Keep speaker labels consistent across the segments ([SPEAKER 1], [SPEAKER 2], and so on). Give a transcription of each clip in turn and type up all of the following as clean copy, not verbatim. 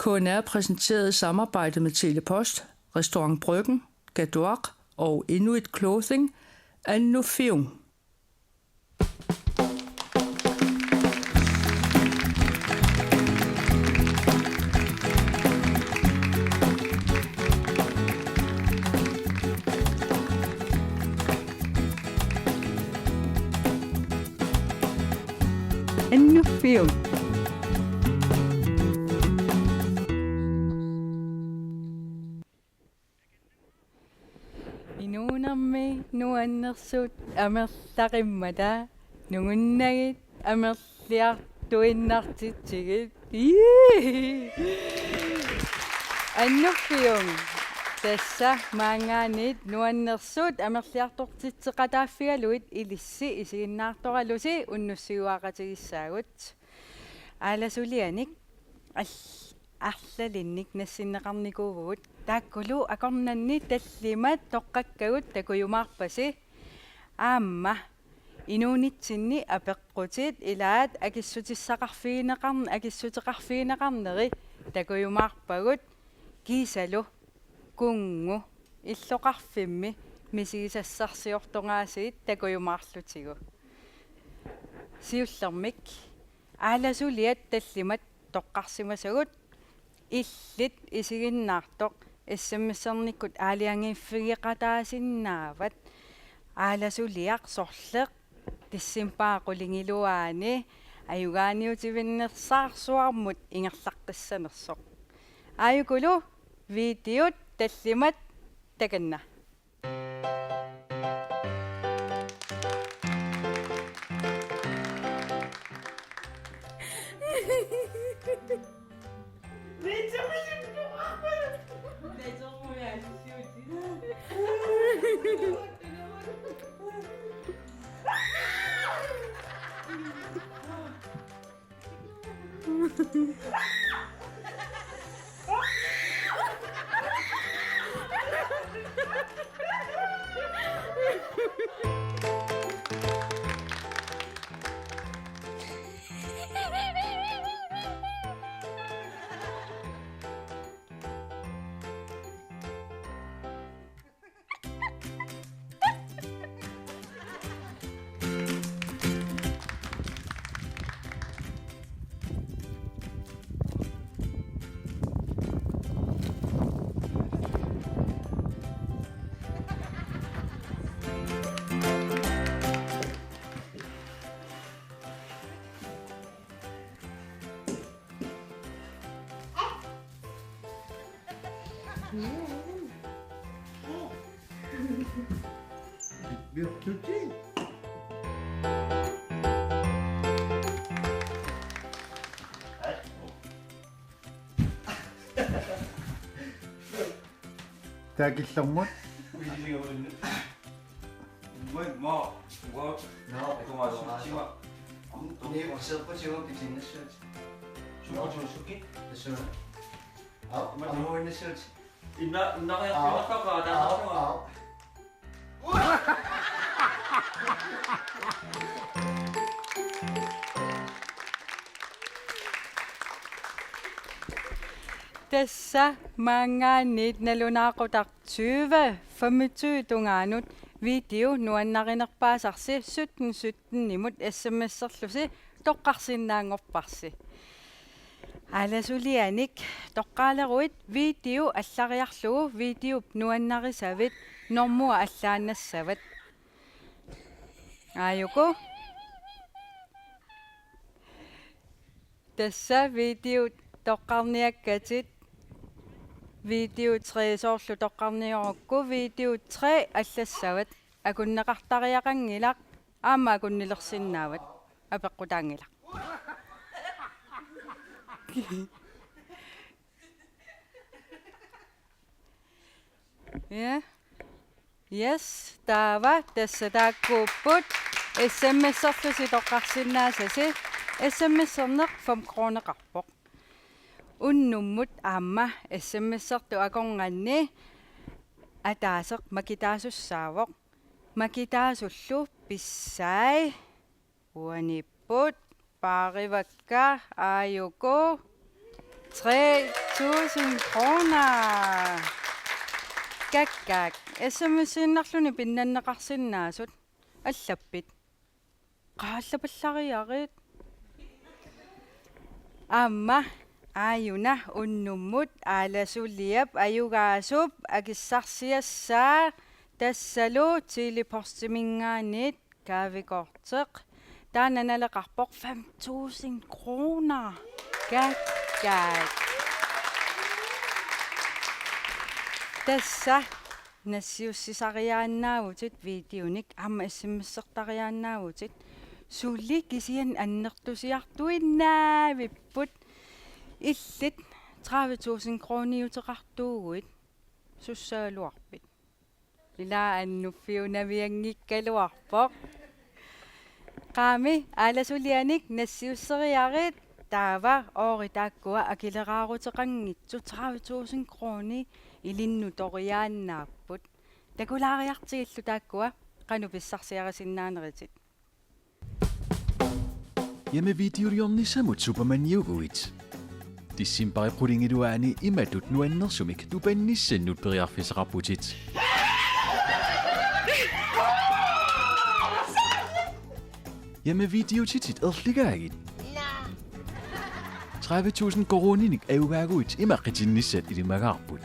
[SPEAKER 1] KNR præsenterede samarbejde med Telepost, Restaurant Bryggen, Gadouar og Inuit Clothing af Nuffium. Nuffium.
[SPEAKER 2] Inunammi nuannersut amerlarimmata nungunnagit amerliartuinnartitsigit Nuffium tassa maangaanit nuannersut amerliartortitseqataaffigaluit ilissi isiginnaartoralusi unnussiuaqatigissaagut aalasulianik арлалинник нассиннеқарникуугут тааккулу акорнанни таллимат тоққаккагут такуйумаарпаси аамма инуунитсинни апеққутит илаат акиссутеқарфигинеқарнери такуйумаарпагут кисалу кунгу иллоқарфимми мисигисассарсиортонгаасиит такуйумаарлутигу сиуллермик ааласулиат таллимат тоққарсимасагут иллит исигиннаартоқ иссаммиссерниккут аалиангиффигеқатаасиннаават ааласулиақ сорлеқ тиссимпаақулингилуаани аюгааниутивиннерсаарсуармут ингерлаққиссанерсоқ аюкулу видеот таллимат таканна
[SPEAKER 3] таакиллэрмут
[SPEAKER 2] Tässä maangaanit nalunaaqutart 25 tungaanut video nuannarinerpaasarsi 17 nimut SMS-serlusi toqqarsinnaangorparsi аласулианик тоққаалеруит видео аллариарлугу видео нуаннарисавит нормуа аллааннассават аюко тасса видео тоққарниаккатит видео 3 соорлу тоққарниорокку видео 3 аллассават акуннеқартариақангилақ аама акуннилерсиннаават апеққутаангилақ Ja. Yes, taava tässä taakkuupput SMS-serlusi toqqarsinnaasasi SMS-erneq 5 kroneqarpoq unnummut aamma SMS-sertu akornganni ataaseq makitaasussaavoq makitaasullu pissaai uanipput paarivakka aayuku 3.000 kroner. Gak. SMS-иннарлүни пиннаннеқарсиннаасут аллаппит. Qaallapallariarit. Amma ayuna unnumut aalasuliap ayugaasup akissarsiassaa tassalu telepostimingaanit kaavikorteq taananaleqarpoq 5.000 kroner. Gak. Tassa nassiussisariaannaavutit videonik amma SMS-sertariaannaavutit sulli kisian annertusiartuinnaa vipput illit 30.000 krooniuteqartuuguit sussaaluarpit ilaa annuffiunaviangikkaluarpoq qaami aalasulianik nassiusseriarit taava ooritaakkuwa akileraarutеқангитсу 30.000 krooni ilinnutoriaannaapпут takulaariartigillu taakkuwa qanupissarsiarisinnaanerit
[SPEAKER 4] Hjemmevideoerne samut Superman-juguit. Dissimpari prudingiduaani imatut nuannersumik tupannissannut periarfisaqarputit. Hjemmevideotitit erligaagit. 30.000 koroninik augaguit imaqqitinnissat ilimagaarput.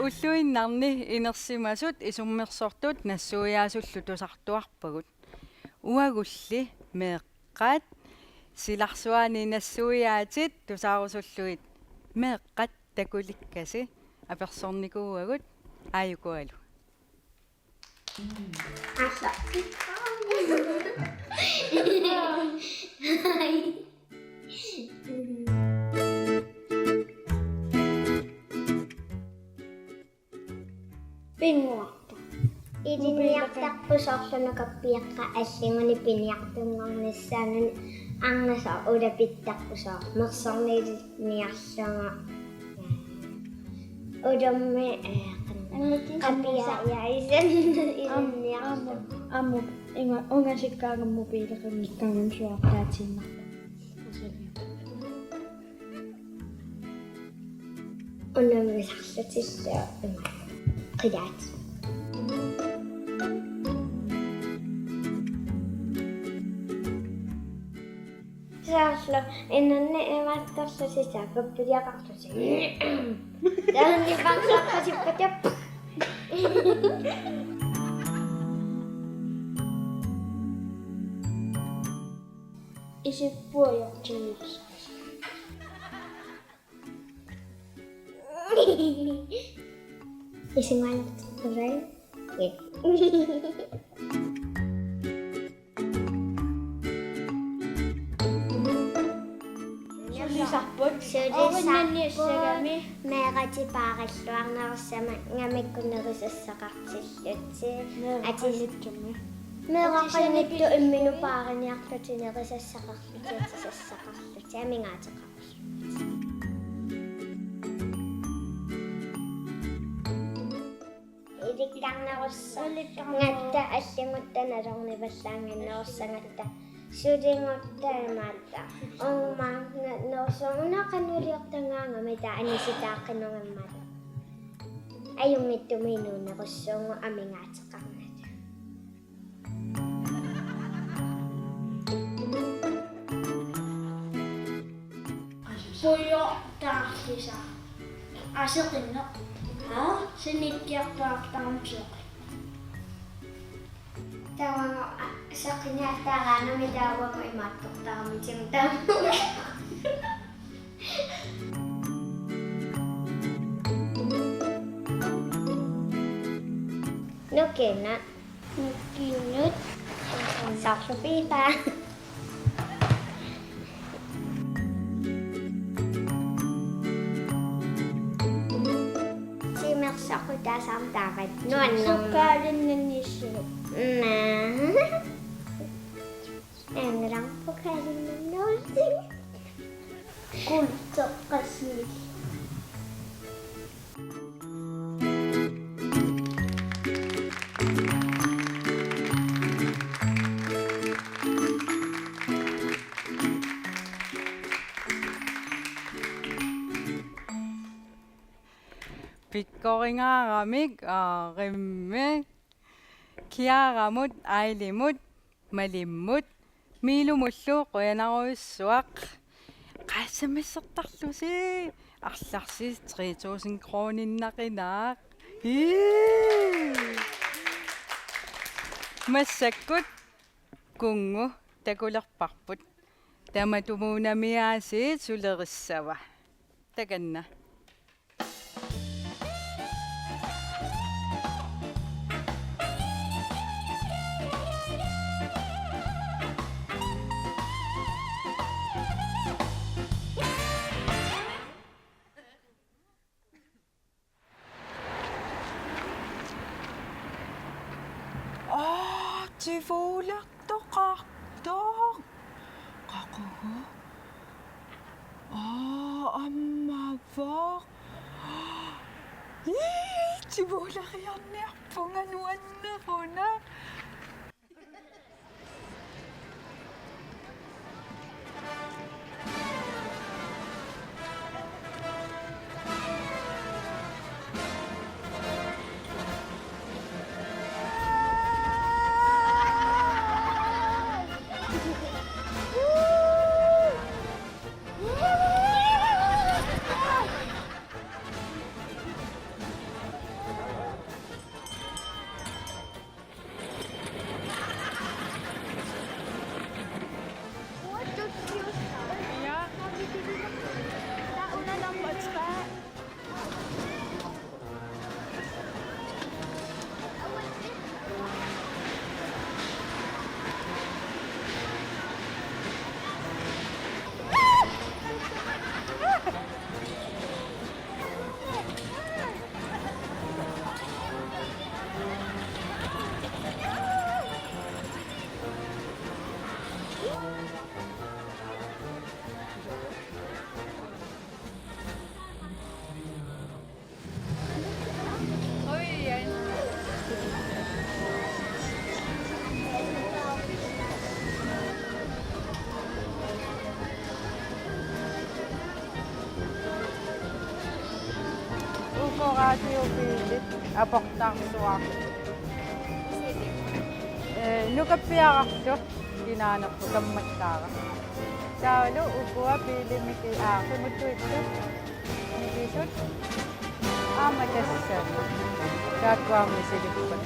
[SPEAKER 2] Ulluinnarni inersimasut isummersortut nassuiaasullu tusartuarpagut uagulli meeqqat silarsuani nassuiaatit tusaarusulluit meeqqat takulikkasi apersornikuuagut aayukualu
[SPEAKER 5] Pinguarta. Idiniartarpusorlunukappiaqqa allinguni piniartunngornissaanani arnasa ulapittарпусоо мерсорниилниарлунга удамми qappiaa isen idiniarlu
[SPEAKER 6] амму има унгасиккаагамму пилеқангиккаагам суартаатинна
[SPEAKER 5] унаммисарлутиллаа qilaat saaslo innanne emattarlusisa kappiliaqarlusi taanni pangsarpasippat
[SPEAKER 6] isippuajortinners
[SPEAKER 5] isingaanat urai
[SPEAKER 6] sulisarput
[SPEAKER 5] sulisarput meeqatipaarilluarnersama ngamikkunerissassaqartillut
[SPEAKER 6] atisikkammi
[SPEAKER 5] meeqaqanittu imminu paariniarlutinerissassaqarlut sassaqarlut amingaateqarlut ilikkarnerussa ngatta allinguttanalornivallaanginnerussagatta sulinguttaamaalla ormaannersuunaqanuliortangaanga mita anisitaaqqinungammalu ajungittumiinuunnerussuungu amingaateqarnat
[SPEAKER 6] puyo taarsisa aseqinneq sinikkiartuartarumsiq
[SPEAKER 5] tawanga saqiniattaaraanami taawama imaattortaramitim taammu nukinnat sarlupiipa simersaqutaasartaarat
[SPEAKER 6] sukkaalinnanissugu
[SPEAKER 5] enrampukaalinnannuulsi
[SPEAKER 6] kulteqqassili
[SPEAKER 2] koringaaramik rimme kiaramut ailimut malimmut miilumullu quyanaruissuaq qaassamissartarlusi арларсис 3000 kroninnaqiнаақ массаккут кунгу такулерпарпут таматумуунамиаасиит сулериссава таканна
[SPEAKER 7] Tivuulertoqartoq qaqugu ammavoq tivuuleriarniarpunga nuanneruna radiobiilit aportaarsuaq nukappiararlu kinaanerpu kammattaara taalu ukua piilimiki aaqimuttuittu nikisut aamatassaat taakkuarmisilippat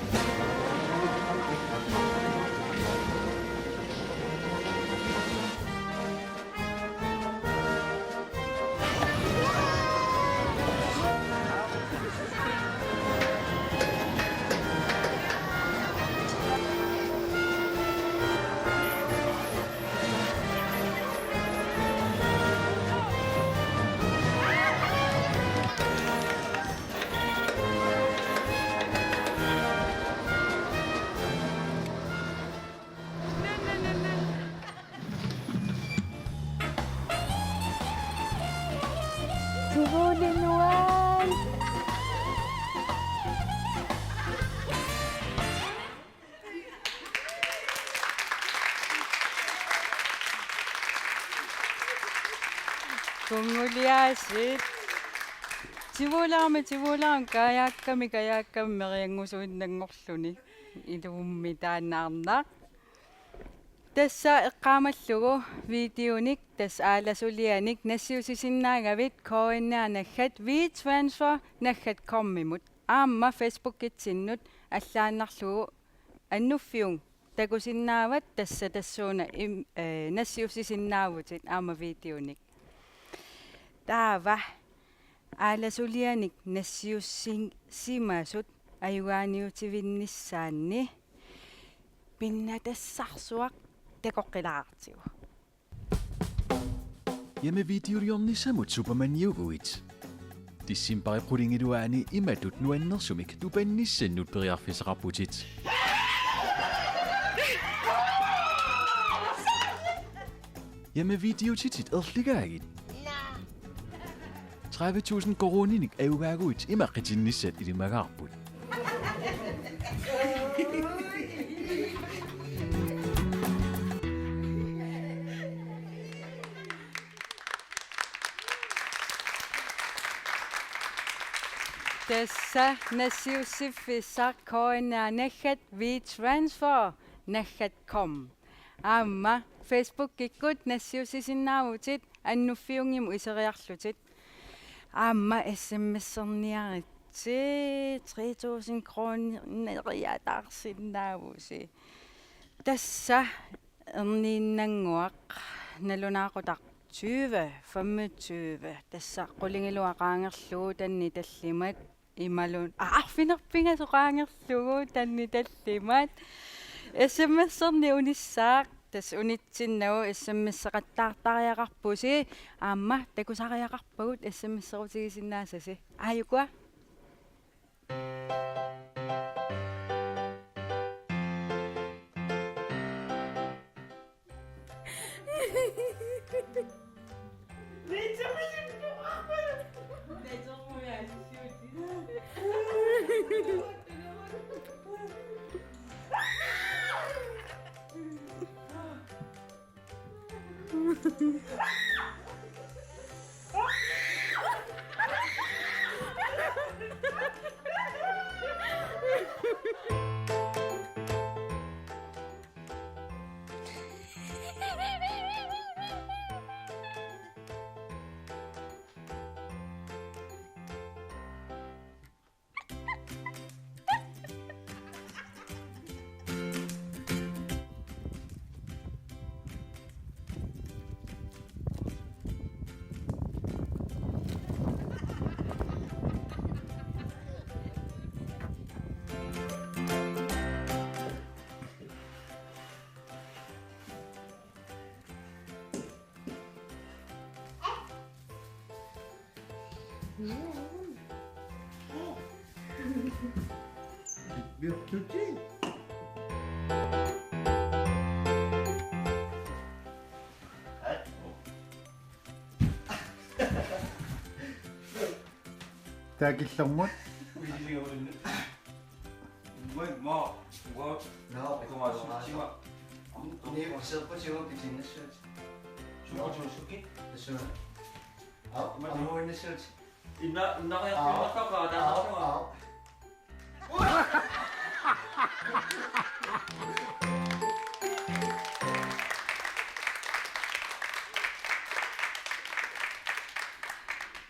[SPEAKER 7] Tivuulinuan kunguliaasit tivuulaam kaayakkami meriangusuinnangorluni ilummi taannaarnaaq тасса эққаамаллугу видеоник тас ааласулианик нассиусисиннаагавит коиннаанаггат WeTransfer наггат коммимут аама Facebook-китсиннут аллааннарлугу аннуффиун такусиннаават тасса тассууна нассиусисиннаавутит аама видеоник таава ааласулианик нассиуссимасут аюгааниутивиннissaanни пиннатассарсуақ такоққилаартигу
[SPEAKER 4] Яме видеориорнисsamut Superman-югуит тиссимпарипрулингилуаани иматут нуаннерсумик тупанниссаннут периарфисеқарпутит Яме видеотитит ерлигаагит 30,000 koroninik аюгаагуит имаққитинниссат илимагаарпут
[SPEAKER 7] Tässä nassiussiffiссаа коина наггат WeTransfer наггатcom аама Facebook киккут нассиусисиннаагутит аннуффиунгиму исериарлутит аама SMS-эрниаритси 3000 кроонериатаарсиннаавуси тасса эрнииннангуақ налунаақутақ 20 тасса qulingilluaqaangerlugu tanni tallimat imalun arfinerpinga soqaangerlugu tanni tallimat SMS-erni unissaaq tas unitsinnagu SMS-eqattaartariaqarpusi aamma takusariaqarpagut SMS-erutigisinnaasasi aayukua
[SPEAKER 3] таакиллэрмут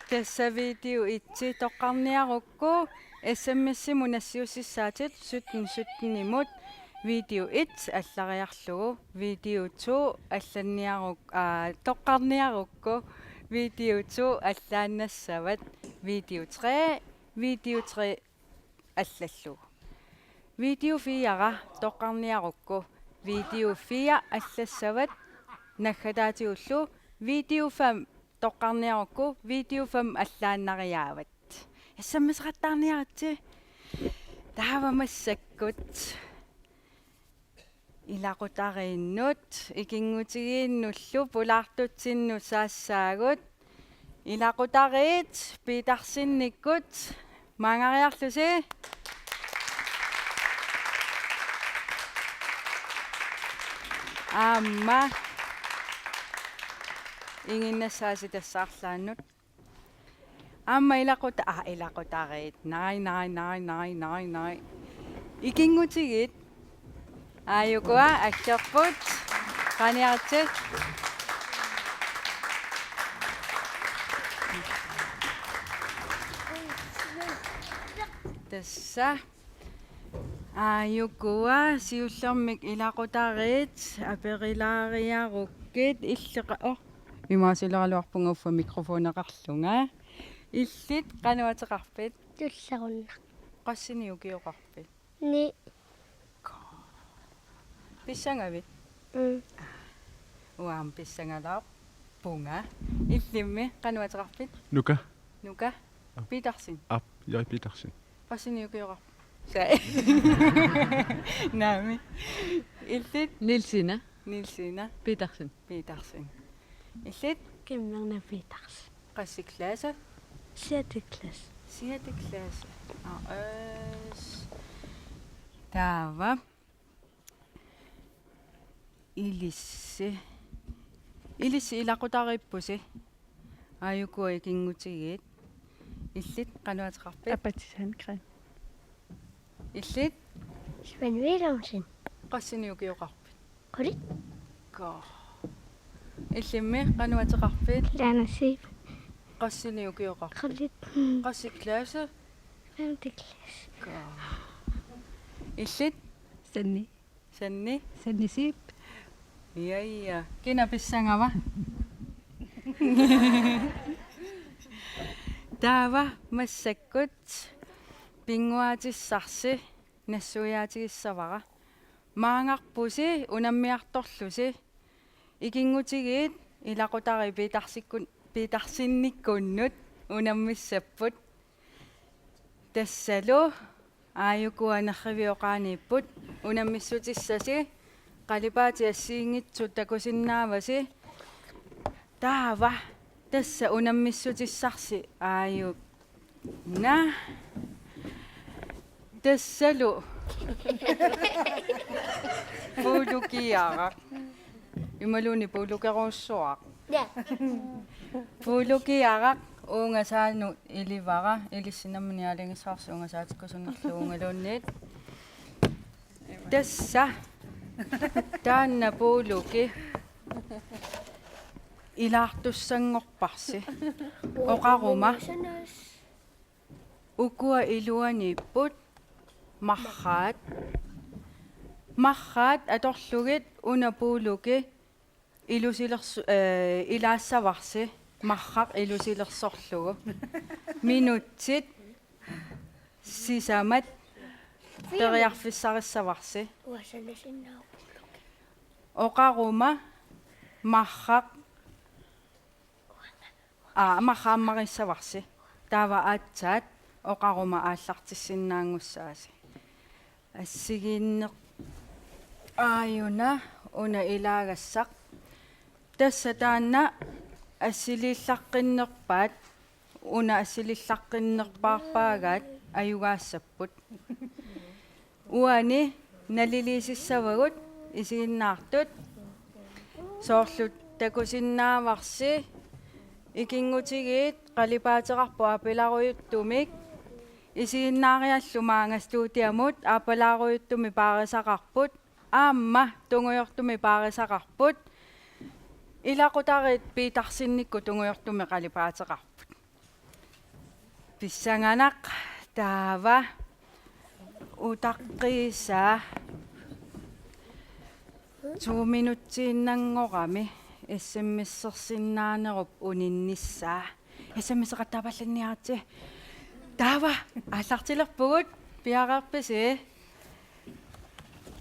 [SPEAKER 7] Tässä video itse toqarniarukku SMS-imu nassiussissaatit sutnimut video 1 allariarlugu video 2 алланниарuk тоққарниарукку video 2 аллааннассават video 3 аллаллугу video 4 тоққарниарукку video 4 аллассават наггатаатиуллу video 5 тоққарниарукку video 5 аллааннариаават SMS-qаттаарниаритси таавамассаккут илақутарииннут икингутигииннуллу пулаартутсинну саассаагут илақутариит питарсинниккут маангариарлуси аама ингиннассааси тассаарлааннут аама илақутариит най икингутигит ааюкуа аккерпут каниартит тасса ааюкуа сиуллэрмик илақутариит аперилаариаруккит иллеқа имаасилералуарпунгуффа микрофонеқарлунга иллит кануатеқарпит
[SPEAKER 5] туллерунна
[SPEAKER 7] qassiniukiuqarpit
[SPEAKER 5] ни
[SPEAKER 7] писсангавит уам писсангалаа пунга илlimmi qanuateqarpit
[SPEAKER 4] Nuka.
[SPEAKER 7] nuka pitarsin
[SPEAKER 4] Ap. Jeg Petersen.
[SPEAKER 7] qassiniukiuqar sa nami illit Nilsina
[SPEAKER 8] Petersen.
[SPEAKER 7] pitarsin illit
[SPEAKER 5] киммерна питарс
[SPEAKER 7] qassiklaasa
[SPEAKER 5] 6. klasse
[SPEAKER 7] 6. klasse taava ilissi ilaqutariippusi aayukua ikingutigiit
[SPEAKER 2] Illit qanuateqarpit.
[SPEAKER 7] Апатисан кран.
[SPEAKER 2] Illit
[SPEAKER 5] Sven Wilhelmsen.
[SPEAKER 2] qassiniukiuqarpit.
[SPEAKER 5] Kulit.
[SPEAKER 2] Ko. Illimmi qanuateqarpit.
[SPEAKER 5] Lana Sip.
[SPEAKER 2] Qassiniukiuqarpit.
[SPEAKER 5] Kulit.
[SPEAKER 2] Qassiklaase.
[SPEAKER 5] 5. klasse.
[SPEAKER 2] Ko. Illit
[SPEAKER 7] Sanni.
[SPEAKER 2] sanni.
[SPEAKER 7] Sanni Sip.
[SPEAKER 2] Ja. Kina pissangava. Taava massakkut pinguatissarsi nassuyaatigissavara maangarpusi unammiartorlusi ikingutigiit ilaqutari piitarsinnikkunnut unammissapput tassalu aayukuanerrivioqaaniipput unammissutissasi qalipaati assiingitsut takusinnaavasi taava tassa unammissutissarsi aayuk na tassalu puulukiara imaluni puulukeruussuaq
[SPEAKER 6] Ja.
[SPEAKER 2] puulukiara uungasaanu ilivara ilissinamnialingisarsu ungasaatikkusunnerluungaluunniit tassa taanna puuluki ilaartussangorparsi oqaruma ukua iluaniipput marraat atorlugit unapuuluki ilaassavarsi marraq ilusilersorlugu minutsit sisamat teriarfissarissavarsi
[SPEAKER 6] Uasanasinau.
[SPEAKER 2] oqaruma marraq marraammarissavarsi taava aatsaat oqaruma aallartissinnaangussaasi assigiinneq aayuna una ilaagassaq tassa taanna assiliillaqqinnerpaat una assiliillaqqinnerpaarpaagaat ayugaassapпут uani naliliisissavagut isiginnaartut soorlut takusinnaavarsi ikingutigiit qalipaateqarpu apilaquyuttumik isiginnaariallu maangastuutiamut apalaquyuttumi paarisaqarput aamma tungujortumi paarisaqarput ilaqutarit piitarsinnikku tungujortumi qalipaateqarput pissanganaq taava utaqqiisaa 2 minutsiinnanngorami смсерсиннааnerup uninnissaa смсеқаттаапалланниарти таава ааллартилерпугут пиақарписи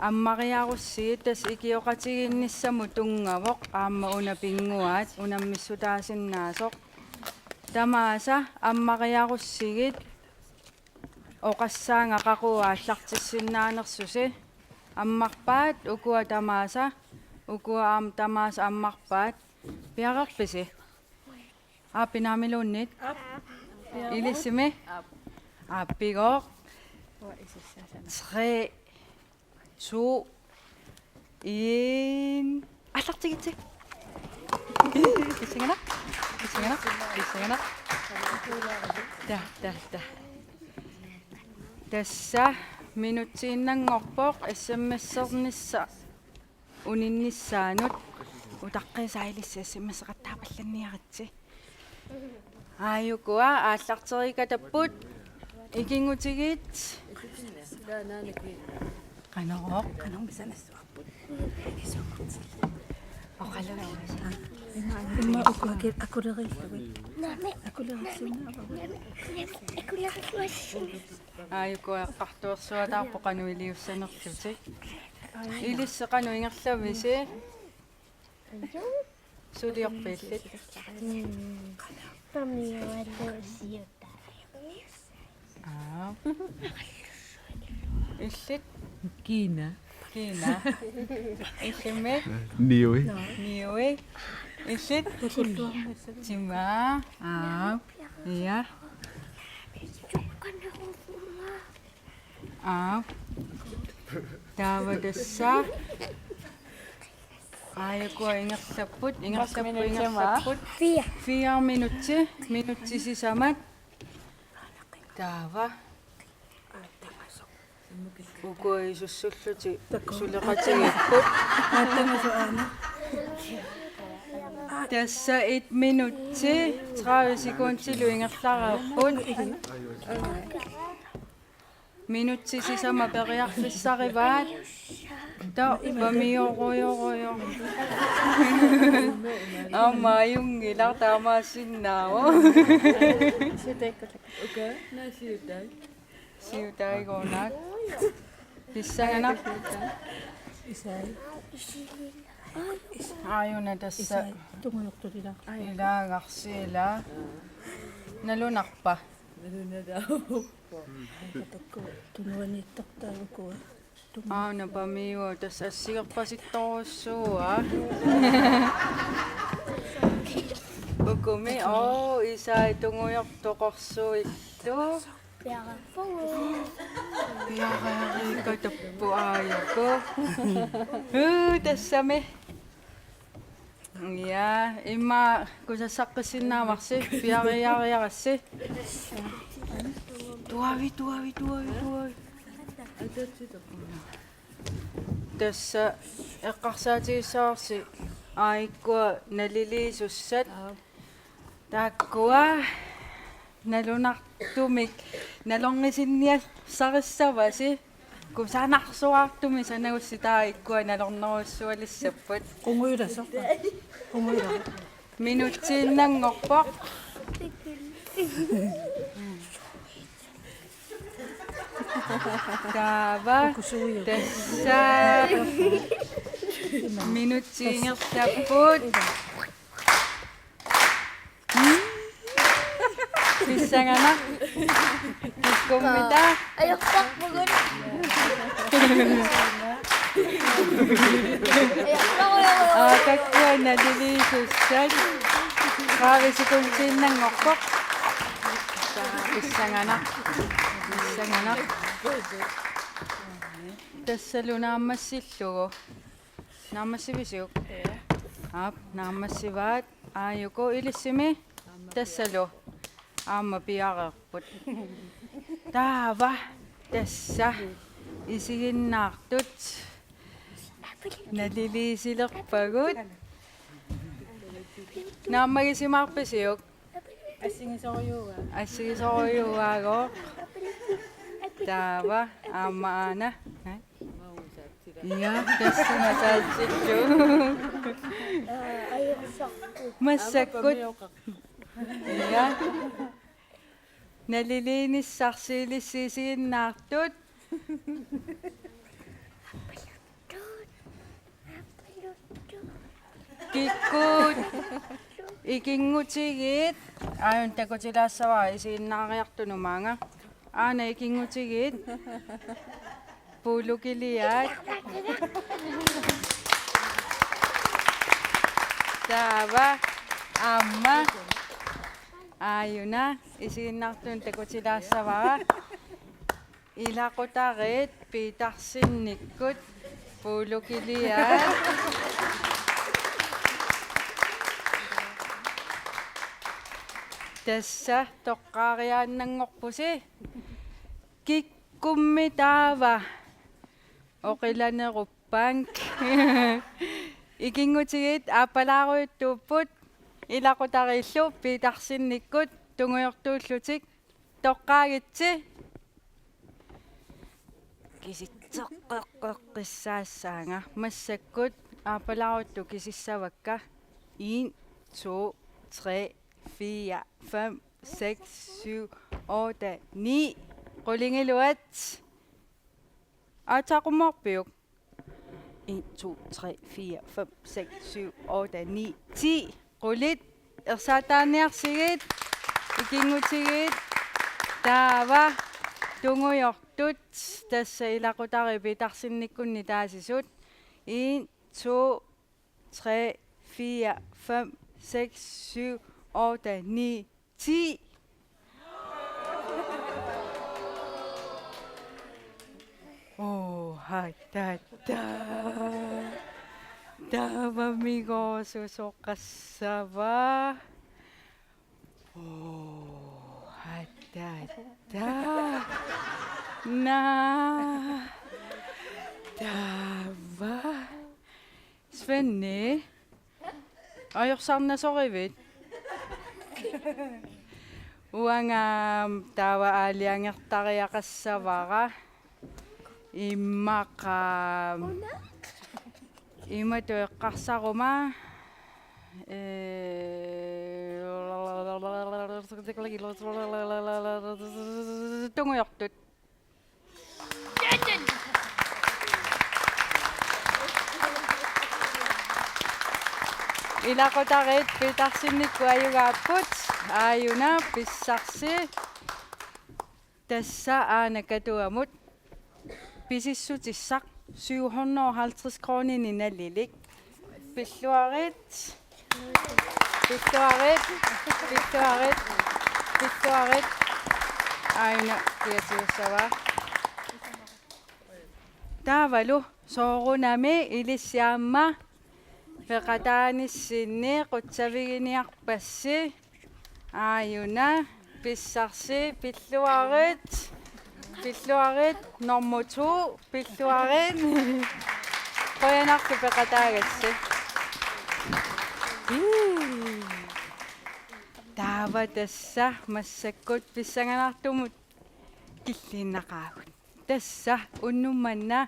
[SPEAKER 2] аммариаруссии тас икиоқатигинниссаму тунгавоқ аама уна пингуаат унаммиссутаасиннаасоқ тамааса аммариаруссигит оқассаанга қақуа ааллартиссиннаанерсуси аммарпаат укуа тамааса ukua am tamas ammarpaat piaqarpisi aapinaamiluunnit ilissimi aappigoq 3 2 1 аллартигитсик кисигана та тасса минутсииннангорпоқ смсернисса uninnissaanut utaqqisaailissa simmasaqattaapallanniaritsi aayukua aallarterikatapput ikingutigiit qanoq qanoqmisanassuarput oqalunaa
[SPEAKER 7] Imma ukuakit akulerillui.
[SPEAKER 6] Nami.
[SPEAKER 7] Akulerissinnaava.
[SPEAKER 6] Akulerisuassin.
[SPEAKER 2] aayukua eqqartuersuataarpo qanuiliussanerlutik ilisseqanu ingerlavisi suliorpillit
[SPEAKER 6] Pamiualuusiutta.
[SPEAKER 2] illit
[SPEAKER 7] Kiina.
[SPEAKER 2] kiina illimmi
[SPEAKER 4] Niui.
[SPEAKER 2] niui illit timaa ja taava tassa aayukua ingerlapput
[SPEAKER 6] 4.
[SPEAKER 2] 4 minutsi sisamat Taava. Ukoi sussulluti suleqatigiput. Tässä 1 minuutti 30 sekuntilu ingerlaraaput. Minuutti sisama periarfissarivaat. Ta vamioroyo. Amma jungilar taamaassinnaawo. Siutai konak. Pissagana. Ayuna tässä.
[SPEAKER 7] Tungoyuqtulila.
[SPEAKER 2] Ilaagarsiila. Nalunarpa.
[SPEAKER 7] Takko tunuaniittaqtaavukua.
[SPEAKER 2] Auna pamiu tässä assigerpasittorussua. Ukumi isai tunguyortoqorsuillu. Piaraariikka tappu aayuku. Tassami. Ja, imma kusasaqqissinnaamaqsi piariariarassi. Tuavi. Tässä eqqarsaatigissaarsi aikkua naliliisussat taakkua nalunartumik nalornisinnias sarissavasi kusanarsuartumi sanagussitaa ikkua nalornerussualissapput
[SPEAKER 7] Qunguyulasarpa. Qunguyula.
[SPEAKER 2] minuutsiinnangorpoq Taava tässä minuutsiingertapput Pissangana Kiskummita Akakkua naliliisussat 30 sekuntiinnangorpoq Pissangana Tässä naammassillugu naammassivisiuk naammassivaat aayuku ilissimi tassalu aamma piareerput taava tassa isiginnaartut naliliisilerpagut naammagisimаарpisiuk assigisorujuuaago Taava aammaana Ja, tässä mä saatsillu. Massakut. Ja. Naliliinissarsiilissiisiinnaartut. Kikkut. Ikingutigiit. Ayun takutilassavaa isiinnaariartunumaanga. Aana ikingutigiit. Puulukiliat. Taava amma ayuna isinnartun takutilassavaa ilaqutarit piitarsinnikkut puulukiliat tässä toqqaariaannangorpusi kikkummi taava oqilaneruppank ikingutigiit aapalaaruuttuupput ilaqutarillu piitarsinnikkut tunguyortuullutik toqqaagitsi kisitseqqeqqissaassaanga massakkut aapalaaruuttu kisissavakka 1 2 3 4 5 6 7 8 9 qulingiluat Ataqumorpiuk 1 2 3 4 5 6 7 8 9 10 qulit ersaataaniarsigit ikingutigiit taava tungujortut tassa ilaqutari piitarsinnikkunni taasisut 1 2 3 4 5 6 7 8 9 10 Oh, hai tata. Tava amigo susoqassava. Oh, hai Na Tava Svenne ajorsaarnasorivit uanga tawa aliangertariaqassavara immaqa imatueqqarsaruma tunguyortut ilaqutarit pitarsinnikku ayugaapput aayuna pissarsi tassa aanakatuamut pisissutissaq 750 kroonini nallilik pilluarit aina tiasiussava taavalu soorunami ilissiaamma peqataanissinni qutsaviginiarpassi aayuna pissarsi pilluarit normutu pilluarit qoyanartu peqataagassi taava tassa massakkut pissanganartumut killinnaqaagut tassa unnummanna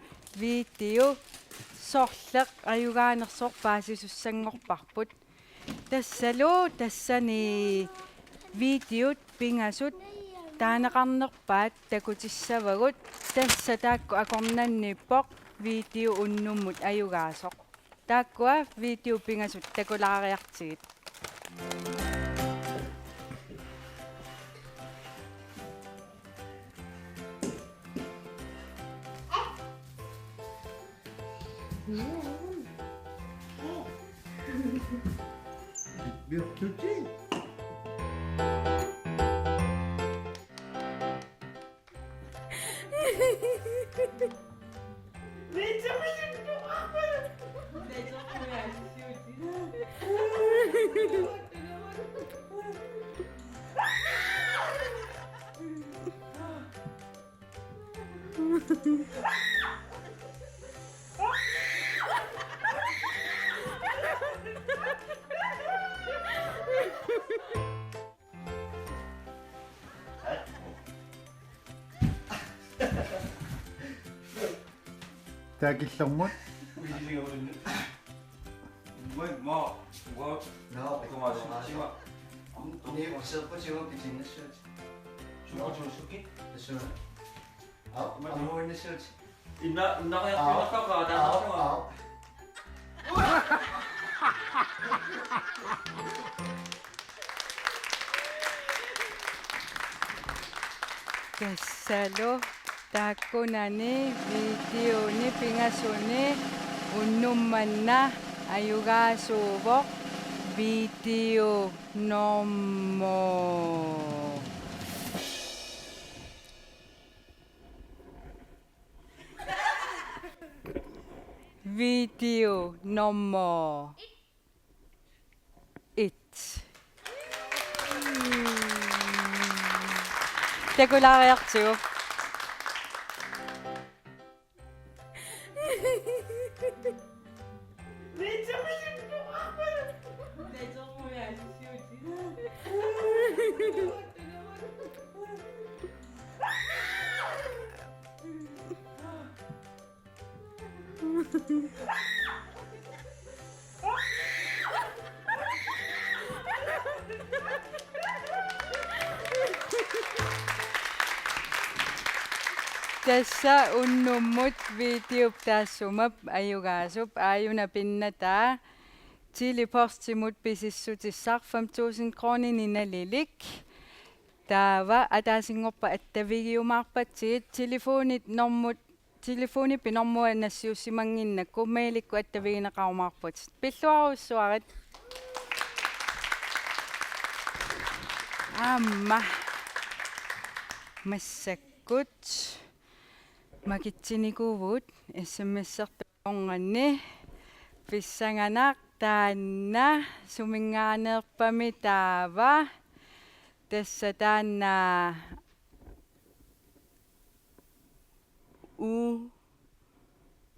[SPEAKER 2] video sorleq ayugaanersoq paasisussangorparput tassalu tassani videot pingasut taanaqarnerpaat takutissavagut tassa taakku akornannippoq video unnummut ayugaasoq taakkua video pingasut takulaariartigit
[SPEAKER 3] Taakillormut
[SPEAKER 2] Kassalo taakkunani videoni pingasuni unnummanna ayugaasuuvoq video nommo video nommo it takulaariartigu Tassa unnummut video taassumap ayugaasup aayuna pinnataa tiliporstimut pisissutissaq 5000 kroonini nalilik taava ataasingorpa attavigiumaarpatsigit telefonippi normuanassiussimanginnakku mailikku attavigineqarumaarput pilluarussuarit amma massakkut makitsinikuuvut SMS-sertuornganni pissanganak taanna sumingaaneerpami taava tassa taanna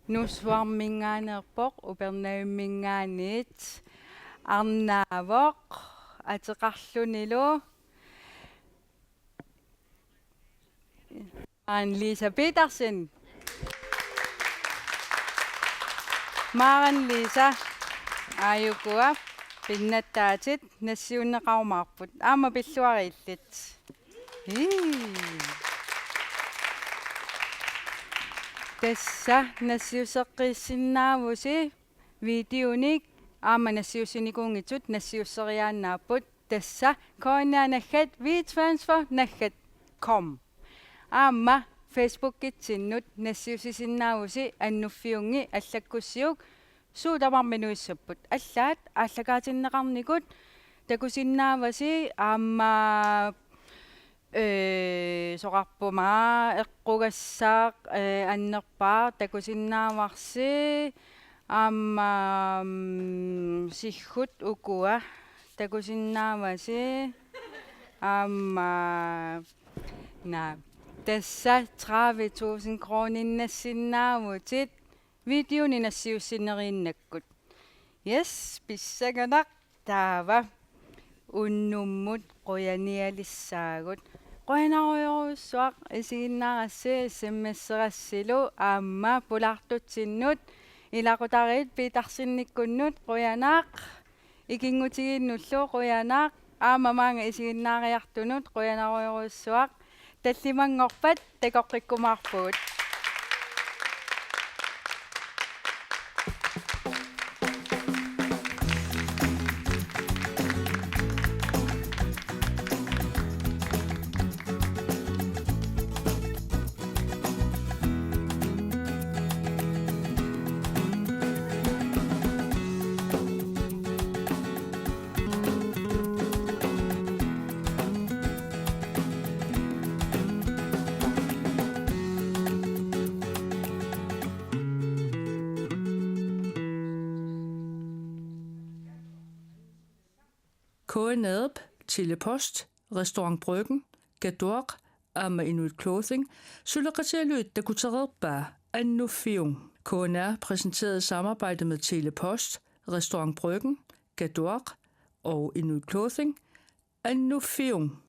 [SPEAKER 2] nussuarmingaaneerpoq upernayummingaaniit arnaavoq ateqarlunilu Lisa Petersen. Maren Lisa ayukua pinnattaatit nassiunneqarumaarput aama pilluariillit. Tässä nassiuseqqiissinnaavus videonik aama nassiusinikungitsut nassiusseriaannaaput tässä koonnaanaggat WeTransfer naggat.com aama Facebook-itsinnut nassiusisinnaavusi annuffiungi allakkussiuk suutamarminuissapput allaat ааллакаатиннеқарникут такусиннааваси аама соқарпумаа эққугассаақ аннерпаа такусиннааварси аама сиггут укуа такусиннааваси аама на tässä 30.000 kroninnassinnaavutit videoni nassiussineriinnakkut yes pissaganaq taava unnummut qoyanialissaagut qoyanaruyoruussuaq isiginnaarassi semmesserassilu aamma pulartutsinnut ilaqutariit piitarsinnikkunnut qoyanaaq ikingutiginnullu qoyanaaq aamamaanga isiginnaariartunut qoyanaruyoruussuaq таллимангорпат такоққиккумаарпугут
[SPEAKER 1] KNADP, Tille Post, Restaurant Bryggen, Gadorq, Amma Inuit Clothing, Sylaqatialuit Takutarerbaa, Annuffiung. KNR præsenterede samarbejdet med Tille Post, Restaurant Bryggen, Gadorq og Inuit Clothing, Annuffiung.